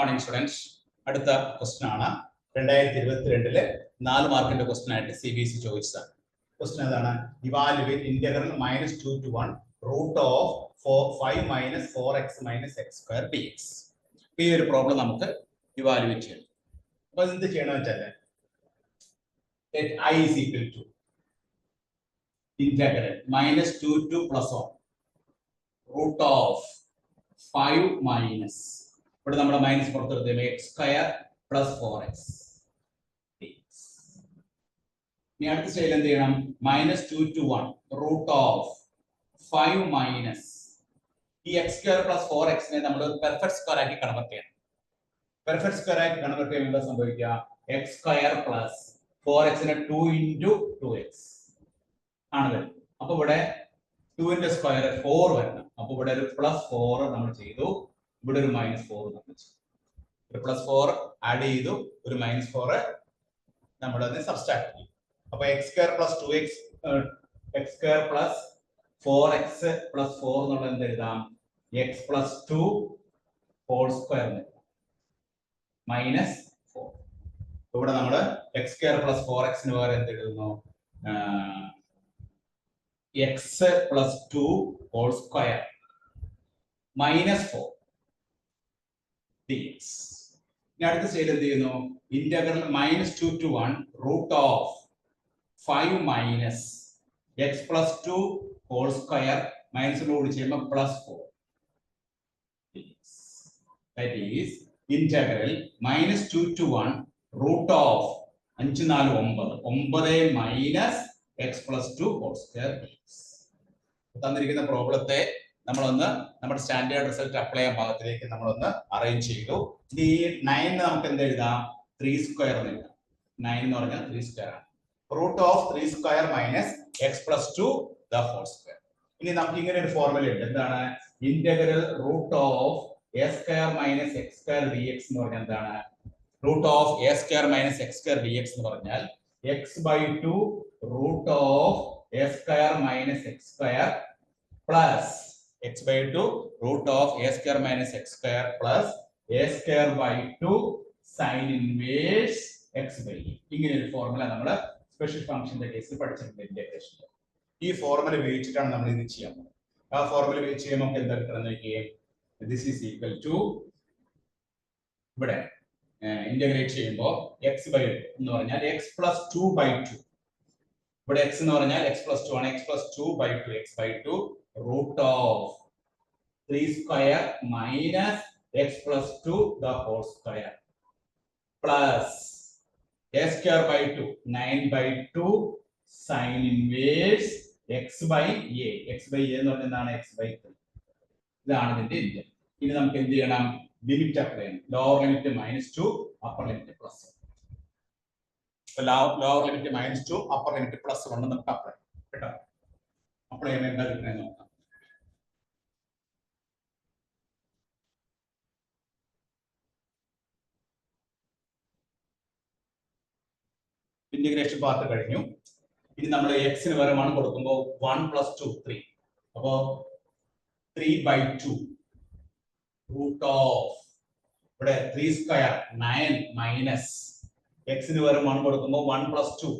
Morning students. അടുത്ത question ആണ് 2022 4 മാർക്കിന്റെ ക്വസ്റ്റൻ ആയിട്ട് CBSE ചോദിച്ചതാണ്. ക്വസ്റ്റൻ ഏതാണ്? Evaluate integral -2 to 1 root of 5 - 4x - x² dx. ഈ ഒരു പ്രോബ്ലം നമുക്ക് ഇവാലുവേറ്റ് ചെയ്യണം. അപ്പൊ എന്ത് ചെയ്യണമെന്ന് വെച്ചാൽ I is equal to integral -2 to +1 root of 5 minus ഇവിടെ നമ്മുടെ മൈനസ് പുറത്തെടുത്ത് x² + 4x. ഇനി അടുത്ത സ്റ്റേജിൽ എന്ത് ചെയ്യണം? -2 to 1 റൂട്ട് ഓഫ് 5 മൈനസ് ഈ x² + 4x നെ നമ്മൾ പെർഫെക്റ്റ് സ്ക്വയർ ആക്കി കൺവെർട്ട് ചെയ്യണം. പെർഫെക്റ്റ് സ്ക്വയർ ആക്കി കൺവെർട്ട് ചെയ്യുമ്പോൾ എന്താ സംഭവിക്കുക? x² + 4x നെ 2 × 2x ആണ് വരുന്നത്. അപ്പൊ ഇവിടെ 2 ന്റെ സ്ക്വയർ 4 വരണം. അപ്പൊ ഇവിടെ ഒരു +4 നമ്മൾ ചെയ്തു, ഇവിടെ ഒരു -4 നമ്മൾ ചെയ്തു. ഒരു +4 ആഡ് ചെയ്തു, ഒരു -4 നമ്മൾ അതിനെ സബ്സ്ട്രാക്ട് ചെയ്തു. അപ്പൊ x² + 2x x² + 4x + 4 എന്നുള്ളത് എന്ത് എഴുതാം? x + 2 whole square -4. ഇവിടെ നമ്മൾ x² + 4x ന് പകരം എന്ത് എഴുതുന്നു? x + 2 whole square -4 dx. ഇനി അടുത്ത സ്റ്റേജിൽ എന്ത് ചെയ്യുന്നു? Integral -2 to 1 root of 5 minus x + 2 whole square മൈനസിനോട് ചെയ്യുമ്പോൾ +4 dx. That is integral -2 to 1 root of 5 4 9 minus x + 2 whole square dx. തന്നിരിക്കുന്ന പ്രോബ്ലത്തെ നമ്മളൊന്ന് നമ്മുടെ സ്റ്റാൻഡേർഡ് റിസൾട്ട് അപ്ലൈ ചെയ്യാൻ ഭാഗത്തിലേക്ക് നമ്മളൊന്ന് അറേഞ്ച് ചെയ്തു. ഈ 9 നമുക്ക് എന്ത് എഴുതാം? 3² എന്ന് എഴുതാം. 9 എന്ന് പറഞ്ഞാൽ 3² ആണ്. Root of 3² minus x + 2 the whole square. ഇനി നമുക്ക് ഇങ്ങനെ ഒരു ഫോർമുല ഉണ്ട്. എന്താണ്? Integral root of a² - x² dx എന്ന് പറഞ്ഞാൽ എന്താണ്? Root of a² - x² dx എന്ന് പറഞ്ഞാൽ x/2 root of a² - x² plus x/2 root of a² - x² plus a²/2 sine inverse x/a. ഇങ്ങനെ ഒരു ഫോർമുല നമ്മൾ സ്പെഷ്യൽ ഫംഗ്ഷന്റെ കേസിൽ പഠിച്ചിട്ടുണ്ട് ഇന്റഗ്രേഷൻ. ഈ ഫോർമുല ഉപയോഗിച്ചിട്ടാണ് നമ്മൾ ഇത് ചെയ്യാൻ പോകുന്നത്. ആ ഫോർമുല ഉപയോഗിച്ച് ചെയ്യുമ്പോൾ നമുക്ക് എന്താ കിട്ടുന്നത് നോക്കിയേ? ദിസ് ഈസ് ഈക്വൽ ടു ഇവിടെ ഇന്റഗ്രേറ്റ് ചെയ്യുമ്പോൾ x/2 എന്ന് പറഞ്ഞാൽ x + 2/2. ഇവിടെ x എന്ന് പറഞ്ഞാൽ x + 2 ആണ്. x + 2/2 x/2 root of 3² minus x + 2 the whole square plus a²/2 9/2 sine inverse x/a. x/a എന്ന് പറഞ്ഞാൽ എന്താണ്? x/3. ഇതാണ് ഇതിന്റെ ഇന്റഗ്രൽ. ഇനി നമുക്ക് എന്ത് ചെയ്യണം? ലിമിറ്റ് അപ്ലൈ ചെയ്യണം. Lower limit -2 upper limit +1. Lower limit -2 upper limit +1 നമുക്ക് അപ്ലൈ കേട്ടോ. അപ്ലൈ ചെയ്യുമ്പോൾ എന്താ കിട്ടുന്നത് നോക്കാം. ഇന്റഗ്രേഷൻ പാർട്ട് കഴിഞ്ഞു. ഇനി നമ്മൾ x ന് പകരം 1 കൊടുക്കുമ്പോൾ 1 + 2 3. അപ്പോ 3/2 റൂട്ട് ഓഫ് ഇവിടെ 3² 9 മൈനസ് x ന് പകരം 1 കൊടുക്കുമ്പോൾ 1 + 2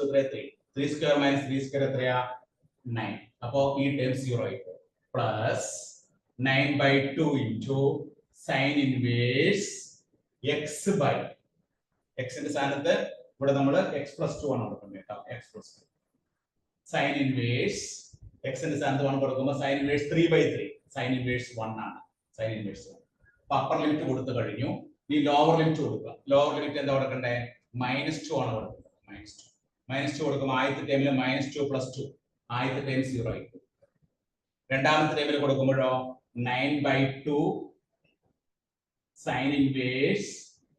എത്രയാ? 3. 3² - 3² എത്രയാ? 9. അപ്പോ ഈ ടേം 0 ആയിപ്പോ plus 9/2 into sine inverse x ന്റെ സ്ഥാനത്ത് ഇവിടെ നമ്മൾ x + 2 ആണ് കൊടുക്കുന്നത് കേട്ടോ. x + 2 സൈൻ ഇൻവേഴ്സ് x ന്റെ സ്ഥാനത്ത് 1 കൊടുക്കുമ്പോൾ സൈൻ ഇൻവേഴ്സ് 3/3 സൈൻ ഇൻവേഴ്സ് 1 ആണ്. Sine inverse 1. അപ്പൊ അപ്പർ ലിമിറ്റ് കൊടുത്തു കഴിഞ്ഞു. ഈ ലോവർ ലിമിറ്റ് കൊടുക്കുക. ലോവർ ലിമിറ്റ് എന്താ കൊടുക്കണ്ടേ? -2 ആണ് കൊടുക്കുന്നത്. -2 കൊടുക്കുമ്പോൾ ആദ്യത്തെ ടേമിൽ -2 + 2 ആദ്യത്തെ ടേം 0 ആയിരിക്കും. രണ്ടാമത്തെ ടേമിൽ കൊടുക്കുമ്പോഴോ 9/2 സൈൻ ഇൻവേഴ്സ്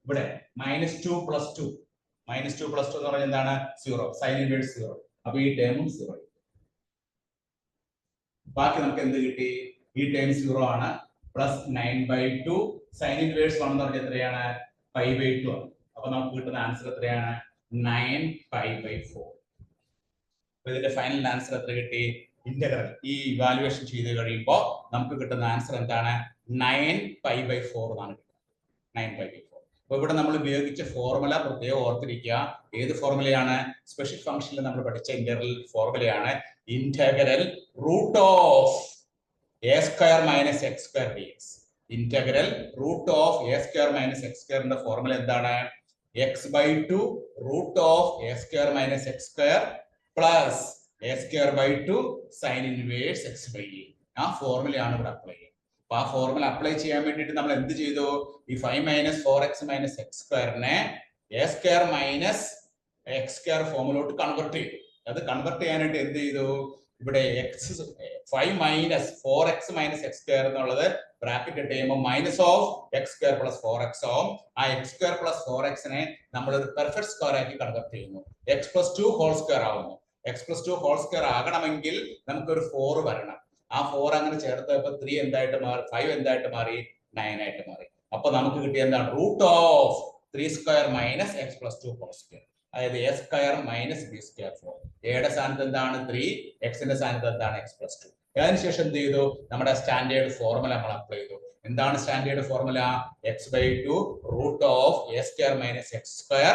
ഇവിടെ -2 + 2 എന്ന് പറഞ്ഞാൽ എന്താണ്? 0. Sine inverse 0. അപ്പൊ ഈ ടേമും 0 ആയി. ബാക്കി നമുക്ക് എന്ത് കിട്ടി? ഈ ടേം 0 ആണ്. പ്ലസ് 9/2 സൈൻ ഇൻവേഴ്സ് 1 എന്ന് പറഞ്ഞാൽ എത്രയാണ്? 5/2 ആണ്. അപ്പൊ നമുക്ക് കിട്ടുന്ന ആൻസർ എത്രയാണ്? 9π/4. അപ്പൊ ഇതിന്റെ ഫൈനൽ ആൻസർ എത്ര കിട്ടി? ഇന്റഗ്രൽ ഈ ഇവാലുവേഷൻ ചെയ്ത് കഴിയുമ്പോൾ നമുക്ക് കിട്ടുന്ന ആൻസർ എന്താണ്? 9π/4 എന്നാണ്. 9/4. അപ്പൊ ഇവിടെ നമ്മൾ ഉപയോഗിച്ച ഫോർമുല പ്രത്യേകം ഓർത്തിരിക്കുക. ഏത് ഫോർമുലയാണ്? സ്പെഷ്യൽ ഫംഗ്ഷനിൽ നമ്മൾ പഠിച്ച ഇന്റഗ്രൽ ഫോർമുലയാണ് integral root of a² - x² dx. Integral root of a² - x² formula എന്താണ്? x/2 root of a² - x² plus a²/2 sine inverse x/a. ആ ഫോർമുലയാണ് ഇവിടെ അപ്ലൈ ചെയ്യുന്നത്. അപ്പൊ ആ ഫോർമുല അപ്ലൈ ചെയ്യാൻ വേണ്ടിയിട്ട് നമ്മൾ എന്ത് ചെയ്തു? ഈ 5 - 4x - x² a² - x² ഫോമിലോട്ട് convert ചെയ്തു. അത് കൺവെർട്ട് ചെയ്യാനായിട്ട് എന്ത് ചെയ്തു? ഇവിടെ 5 - 4x - x² എന്നുള്ളത് ബ്രാക്കറ്റ് ഇട്ട് കഴിയുമ്പോൾ -(x² + 4x) ആവും. ആ x² + 4x നമ്മൾ ഒരു പെർഫെക്റ്റ് സ്ക്വയർ ആക്കി കൺവെർട്ട് ചെയ്യുന്നു. x+2² ആവുന്നു. x+2² ആകണമെങ്കിൽ നമുക്കൊരു 4 വരണം. ആ 4 അങ്ങനെ ചേർത്തപ്പോൾ 3 എന്തായിട്ട് മാറി? 5 എന്തായിട്ട് മാറി? 9 ആയിട്ട് മാറി. അപ്പൊ നമുക്ക് കിട്ടിയ എന്താണ്? Root of 3² - x+2². അതായത് a² - b². 4. എയുടെ സ്ഥാനത്ത് എന്താണ്? 3. എക്സിന്റെ സ്ഥാനത്ത് എന്താണ്? x+2. അതിനുശേഷം എന്ത് ചെയ്തു? നമ്മുടെ സ്റ്റാൻഡേർഡ് ഫോർമുല നമ്മൾ അപ്ലൈ ചെയ്തു. എന്താണ് standard formula? x/2 root of a² - x²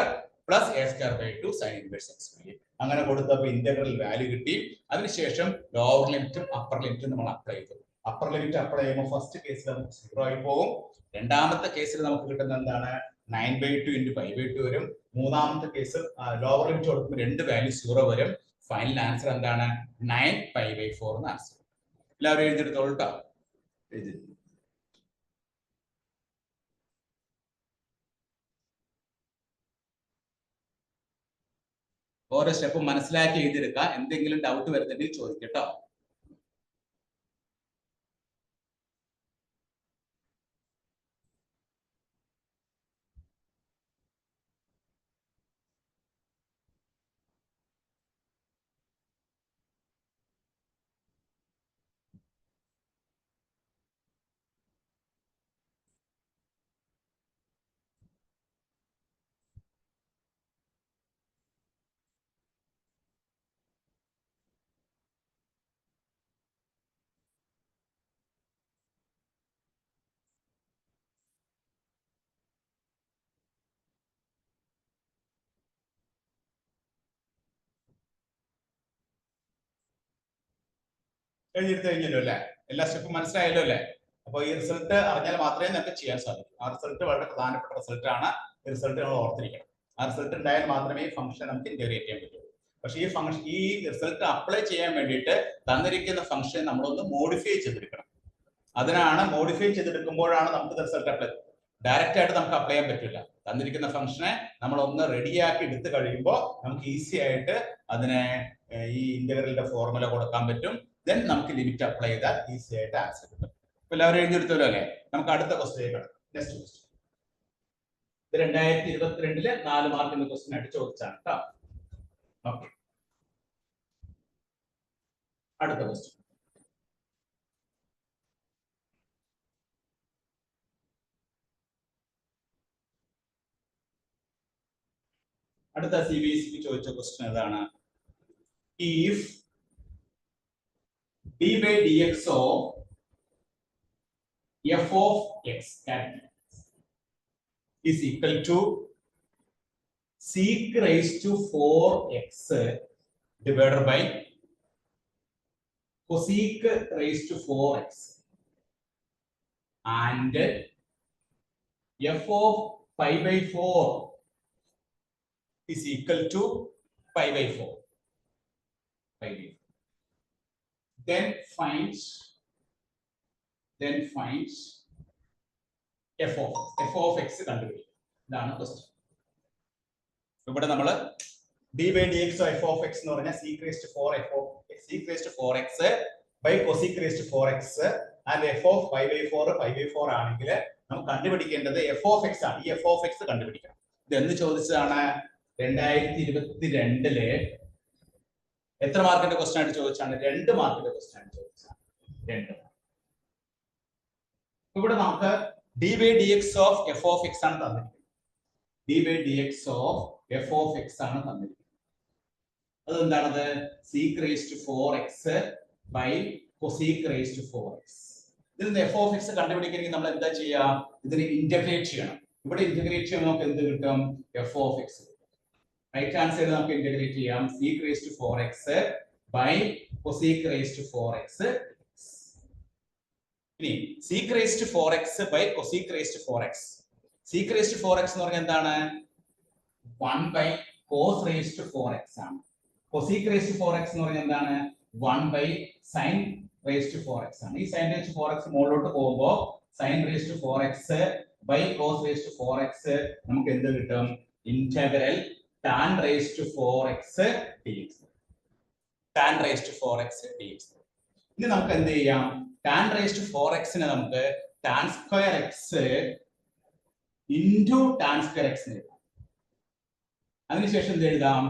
plus a²/2 sine inverse x/a. അങ്ങനെ കൊടുത്തപ്പോൾ ഇന്റഗ്രൽ വാല്യൂ കിട്ടി. അതിനുശേഷം ലോവർ ലിമിറ്റും അപ്പർ ലിമിറ്റും നമ്മൾ അപ്ലൈ ചെയ്തു. അപ്പർ ലിമിറ്റ് അപ്ലൈ ചെയ്യുമ്പോൾ ഫസ്റ്റ് കേസിൽ നമുക്ക് 0 ആയി പോകും. രണ്ടാമത്തെ കേസിൽ നമുക്ക് കിട്ടുന്നത് എന്താണ്? 9/2 × π/2 വരും. മൂന്നാമത്തെ കേസ് ലോവർ ലിമിറ്റ് കൊടുക്കുമ്പോൾ 2 വാല്യൂ 0 വരും. ഫൈനൽ ആൻസർ എന്താണ്? 9π/4 എന്ന് ആൻസർ. എല്ലാവരും എഴുതിയെടുത്തോളൂ കേട്ടോ. എഴുതി. ഓരോ സ്റ്റെപ്പും മനസ്സിലാക്കി എഴുതിയെടുക്കുക. എന്തെങ്കിലും ഡൗട്ട് വരുന്നുണ്ടെങ്കിൽ ചോദിക്കട്ടോ. എഴുതിയെടുത്ത് കഴിഞ്ഞല്ലോ അല്ലേ? എല്ലാ സ്റ്റെപ്പും മനസ്സിലായല്ലോ അല്ലേ? അപ്പൊ ഈ റിസൾട്ട് അറിഞ്ഞാൽ മാത്രമേ നമുക്ക് ചെയ്യാൻ സാധിക്കൂ. ആ റിസൾട്ട് വളരെ പ്രധാനപ്പെട്ട റിസൾട്ട് ആണ്. ഈ റിസൾട്ട് നമ്മൾ ഓർത്തിരിക്കണം. ആ റിസൾട്ട് ഉണ്ടായാൽ മാത്രമേ ഈ ഫംഗ്ഷൻ നമുക്ക് ഇന്റഗ്രേറ്റ് ചെയ്യാൻ പറ്റൂ. പക്ഷേ ഈ റിസൾട്ട് അപ്ലൈ ചെയ്യാൻ വേണ്ടിയിട്ട് തന്നിരിക്കുന്ന ഫംഗ്ഷൻ നമ്മളൊന്ന് മോഡിഫൈ ചെയ്തെടുക്കണം. അതിനാണ് മോഡിഫൈ ചെയ്തെടുക്കുമ്പോഴാണ് നമുക്ക് റിസൾട്ട് അപ്ലൈ. ഡയറക്റ്റ് ആയിട്ട് നമുക്ക് അപ്ലൈ ചെയ്യാൻ പറ്റില്ല. തന്നിരിക്കുന്ന ഫംഗ്ഷനെ നമ്മളൊന്ന് റെഡിയാക്കി എടുത്തു കഴിയുമ്പോൾ നമുക്ക് ഈസി ആയിട്ട് അതിനെ ഈ ഇന്റഗ്രലിന്റെ ഫോർമുല കൊടുക്കാൻ പറ്റും. ദെൻ നമുക്ക് ലിമിറ്റ് അപ്ലൈ ചെയ്താൽ ഈസി ആയിട്ട് ആൻസർ കിട്ടും. അപ്പൊ എല്ലാവരും എഴുതിയെടുത്തല്ലോ അല്ലേ? നമുക്ക് അടുത്ത ക്വസ്റ്റ്യൻ കിടക്കും. നെക്സ്റ്റ് ക്വസ്റ്റ്യൻ ഇത് 2022 4 മാർക്കിന്റെ ക്വസ്റ്റ്യൻ ആയിട്ട് ചോദിച്ചാണ് കേട്ടോ. ഓക്കെ, അടുത്ത ക്വസ്റ്റ്യൻ. അടുത്ത CBSE ചോദിച്ച ക്വസ്റ്റ്യൻ ഏതാണ്? If d/dx of f of x is equal to sec raised to 4x divided by cosec raised to 4x and f of π/4 is equal to π/4. Then finds f of x കണ്ടുപിടിക്കും. ഇതാണ് question. ഇവിടെ നമ്മൾ d/dx f of x എന്ന് പറഞ്ഞാൽ sec raised to 4x by cosec raised to 4x and f of π/4 ആണെങ്കിൽ നമുക്ക് കണ്ടുപിടിക്കേണ്ടത് f of x ആണ്. ഈ f of x കണ്ടുപിടിക്കണം. ഇത് എന്ന് ചോദിച്ചതാണ്? 2022 എത്ര മാർക്കിന്റെ ക്വസ്റ്റ്യൻ ആയിട്ട് ചോദിച്ചാണ്? 2 മാർക്കിന്റെ ക്വസ്റ്റ്യൻ ആയിട്ട് ചോദിച്ചാണ്. 2 മാർക്ക്. ഇവിടെ നമുക്ക് d/dx of f of x ആണ് തന്നിരിക്കുന്നത്. d/dx of f of x ആണ് തന്നിരിക്കുന്നത്. അതെന്താണത്? sec raised to 4x by cosec raised to 4x. ഇതിൽ നിന്ന് f of x കണ്ടുപിടിക്കണമെങ്കിൽ നമ്മൾ എന്താ ചെയ്യുക? ഇതിനെ ഇന്റഗ്രേറ്റ് ചെയ്യണം. ഇവിടെ ഇന്റഗ്രേറ്റ് ചെയ്യുമ്പോൾ നമുക്ക് എന്ത് കിട്ടും? F of x. Right hand side നമുക്ക് ഇന്റഗ്രേറ്റ് ചെയ്യാം. Sec raise to 4x by cosec raise to 4x. ഇനി sec raise to 4x by cosec raise to 4x. Sec raise to 4x എന്ന് പറഞ്ഞാൽ എന്താണ്? 1 by cos raise to 4x ആണ്. Cosec raise to 4x എന്ന് പറഞ്ഞാൽ എന്താണ്? 1 by sine raise to 4x ആണ്. ഈ സൈൻ റേസ് ടു 4x മുകളിലോട്ട് പോകുമ്പോൾ sine raise to 4x by cos raise to 4x നമുക്ക് എന്ത് കിട്ടും? Integral tan raise to 4x dx. tan raise to 4x dx. ഇനി നമുക്ക് എന്ത് ചെയ്യാം? tan റേസ് ടു 4x നെ നമുക്ക് tan square x into tan square x എഴുതാം. അതിനുശേഷം എന്ത് എഴുതാം?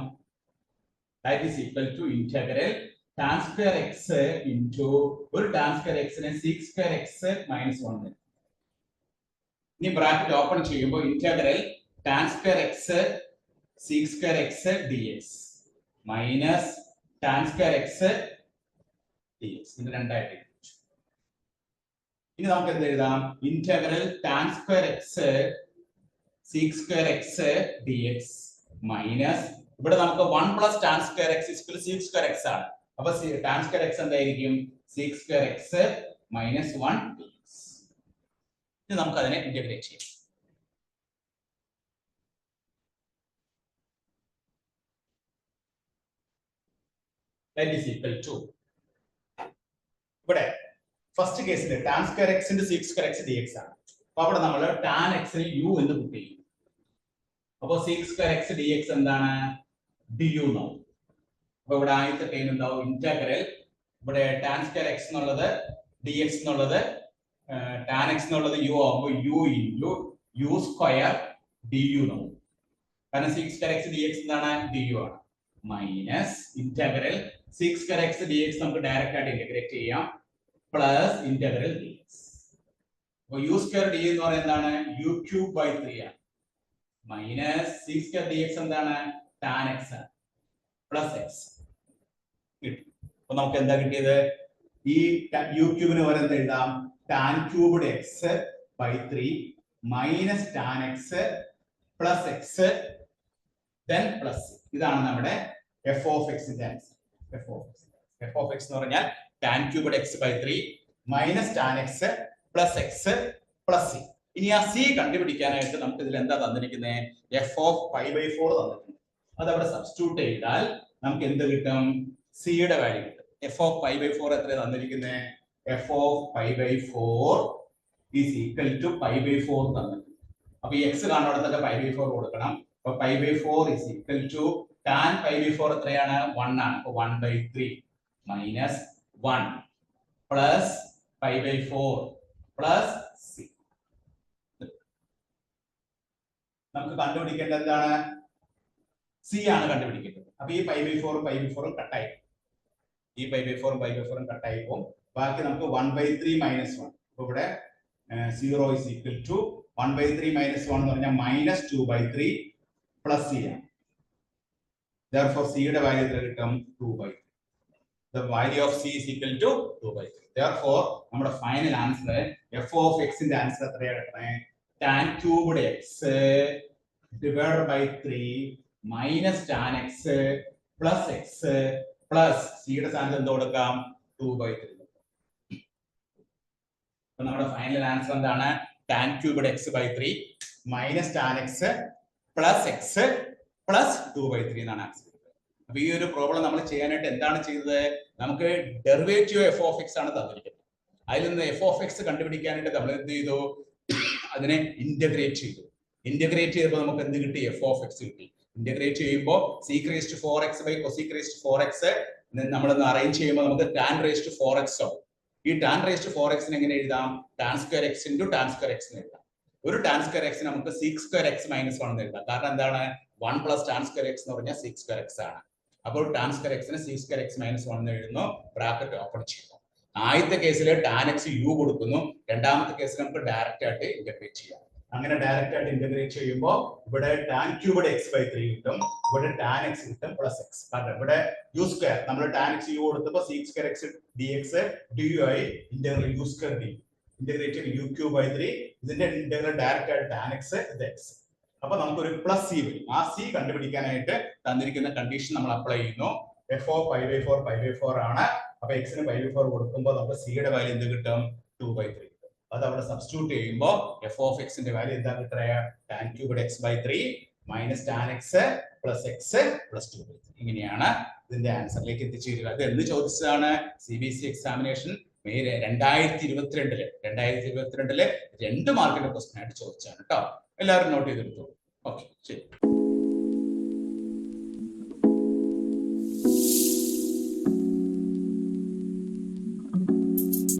that is equal to integral tan square x into ഒരു tan square x നെ sec square x minus 1. ഇനി ബ്രാക്കറ്റ് ഓപ്പൺ ചെയ്യുമ്പോൾ integral tan square x sec square x dx minus tan square x dx. ഇത് രണ്ടായിട്ട്. ഇനി നമുക്ക് എന്ത് എഴുതാം? Integral tan square x sec square x dx minus ഇവിടെ നമുക്ക് 1 plus tan square x is equal to sec square x ആണ്. അപ്പോൾ tan square x എന്തായിരിക്കും? sec square x minus 1 dx. ഇനി നമുക്ക് അതിനെ ഇന്റഗ്രേറ്റ് ചെയ്യാം. that is equal to ഇവിടെ ഫസ്റ്റ് കേസിൽ tan square x into sec square x dx ആണ്. അപ്പോൾ അവിടെ നമ്മൾ tan x നെ u എന്ന് പുട്ട് ചെയ്യും. അപ്പോൾ sec square x dx എന്താണ്? du എന്നാവും. അപ്പോൾ ഇവിടെ ആദ്യത്തെ ടേം എന്താവും? ഇന്റഗ്രൽ ഇവിടെ tan square x എന്നുള്ളത് dx എന്നുള്ളത് tan x എന്നുള്ളത് u ആവുമ്പോൾ u into u square du എന്നാവും. കാരണം sec square x dx എന്താണ്? du ആണ്. Minus integral sec square x dx നമുക്ക് ഡയറക്റ്റ് ആയിട്ട് ഇന്റഗ്രേറ്റ് ചെയ്യാം. Plus integral dx. അപ്പോൾ u സ്ക്വയർ d എന്ന് പറയുന്നത് എന്താണ്? u ക്യൂബ് ബൈ 3 ആണ്. മൈനസ് sec square dx എന്താണ്? tan x ആണ്. Plus x. അപ്പോൾ നമുക്ക് എന്താ കിട്ടിയത്? ഈ u ക്യൂബിന് പകരം എഴുതാം tan cubed x by 3 minus tan x plus x then plus. ഇതാണ് നമ്മുടെ f of x ന്റെ ആൻസർ. f of x എന്ന് പറഞ്ഞാൽ tan cubed x by 3 minus tan x plus x plus c. ഇനി ആ c കണ്ടുപിടിക്കാനായിട്ട് നമുക്ക് ഇതിൽ എന്താ തന്നിരിക്കുന്നത്? f of pi by 4 തന്നിട്ടുണ്ട്. അത് അവിടെ സബ്സ്റ്റിറ്റ്യൂട്ട് ചെയ്താൽ നമുക്ക് എന്ത് കിട്ടും? c യുടെ വാല്യൂ കിട്ടും. f of pi by 4 എത്ര തന്നിരിക്കുന്നത്? f of pi by 4 is equal to pi by 4 തന്നിട്ടുണ്ട്. അപ്പൊ ഈ x കാണുന്നിടത്തൊക്കെ pi by 4 കൊടുക്കണം. അപ്പൊ pi by 4 is equal to tan pi by 4 എത്രയാണ്? 1 ആണ്. അപ്പൊ 1 by 3 minus 1 plus pi by 4 plus c. നമുക്ക് കണ്ടുപിടിക്കേണ്ടത് എന്താണ്? c ആണ് കണ്ടുപിടിക്കേണ്ടത്. അപ്പൊ ഈ pi by 4 കട്ടായി. ഈ pi by 4 കട്ടായി പോകും. ബാക്കി നമുക്ക് 1 by 3 മൈനസ് 1. അപ്പൊ ഇവിടെ 0 is equal to 1 by 3 minus 1 എന്ന് പറഞ്ഞാൽ മൈനസ് 2 by 3 പ്ലസ് c ആണ്. Therefore c യുടെ വാല്യൂ എത്ര കിട്ടും? 2 by 3. The value of c is equal to 2 by 3. Therefore നമ്മുടെ final answer f of x ന്റെ ആൻസർ എത്രയാണ്? tan cubed x divided by 3 minus tan x plus x plus c യുടെ സ്ഥാനത്ത് എന്ത് കൊടുക്കാം? 2 by 3. അപ്പോൾ നമ്മുടെ ഫൈനൽ ആൻസർ എന്താണ്? tan cubed x by 3 minus tan x plus x plus 2 by 3 എന്നാണ് ആൻസർ. അപ്പൊ ഈ ഒരു പ്രോബ്ലം നമ്മൾ ചെയ്യാനായിട്ട് എന്താണ് ചെയ്തത്? നമുക്ക് ഡെറിവേറ്റീവ് f of x ആണ് തന്നിരിക്കുന്നത്. അതിൽ നിന്ന് f of x കണ്ടുപിടിക്കാനായിട്ട് നമ്മൾ എന്ത് ചെയ്തു? അതിനെ ഇന്റഗ്രേറ്റ് ചെയ്തു. ഇന്റഗ്രേറ്റ് ചെയ്തപ്പോൾ നമുക്ക് എന്ത് കിട്ടി? f of x കിട്ടി. ഇന്റഗ്രേറ്റ് ചെയ്യുമ്പോൾ sec raised to 4x by cosec raised to 4x നമ്മളൊന്ന് അറേഞ്ച് ചെയ്യുമ്പോൾ നമുക്ക് tan raised to 4x ആവും. ഈ tan raised to 4x എങ്ങനെ എഴുതാം? tan square x into tan square x എന്ന് എഴുതാം. ഒരു tan square x നമുക്ക് sec square x minus 1 എന്ന് എഴുതാം. കാരണം എന്താണ്? 1 plus tan square x എന്ന് പറഞ്ഞാൽ sec square x ആണ്. അപ്പോൾ tan square x നെ sec square x minus 1 എന്ന് എഴുതുന്നു. ബ്രാക്കറ്റ് ഓപ്പൺ ചെയ്യുന്നു. ആദ്യത്തെ കേസിൽ tan x u കൊടുക്കുന്നു. രണ്ടാമത്തെ കേസിൽ നമുക്ക് ഡയറക്റ്റ് ആയിട്ട് ഇന്റഗ്രേറ്റ് ചെയ്യാം. അങ്ങനെ ഡയറക്റ്റ് ആയിട്ട് ഇന്റഗ്രേറ്റ് ചെയ്യുമ്പോൾ ഇവിടെ tan cubed x by 3 കിട്ടും. ഇവിടെ tan x കിട്ടും പ്ലസ് x. കാരണം ഇവിടെ u സ്ക്വയർ നമ്മൾ tan x u കൊടുത്തപ്പോൾ sec square x dx du ആയി integral u square d. Integrate u cube by 3. ഇതിന്റെ ഇന്റഗ്രൽ ഡയറക്റ്റ് ആയിട്ട് ടാൻ എക്സ് ഇത് എക്സ്. അപ്പൊ നമുക്കൊരു പ്ലസ് സി വരും. ആ സി കണ്ടുപിടിക്കാനായിട്ട് തന്നിരിക്കുന്ന കണ്ടീഷൻ നമ്മൾ അപ്ലൈ ചെയ്യുന്നു. എഫ് ഓഫ് 5/4 ആണ്. അപ്പൊ എക്സിന് 5/4 കൊടുക്കുമ്പോൾ നമുക്ക് സിയുടെ വാല്യൂ എന്ത് കിട്ടും? 2/3 കിട്ടും. അത് അവിടെ സബ്സ്റ്റിറ്റ്യൂട്ട് ചെയ്യുമ്പോൾ എഫ് ഓഫ് എക്സിന്റെ വാല്യൂ എന്താ കിട്ടുക? Tan cube x/3 minus tan X plus X plus 2/3. ഇങ്ങനെയാണ് ഇതിന്റെ ആൻസറിലേക്ക് എത്തിച്ചേരുക. അത് എന്ന് ചോദിച്ചതാണ്? CBSE എക്സാമിനേഷൻ മെയ് 2022 2 മാർക്കിന്റെ ക്വസ്റ്റൻ ആയിട്ട് ചോദിച്ചാണ് കേട്ടോ. എല്ലാവരും നോട്ട് ചെയ്തെടുത്തു. ഓക്കെ, ശരി.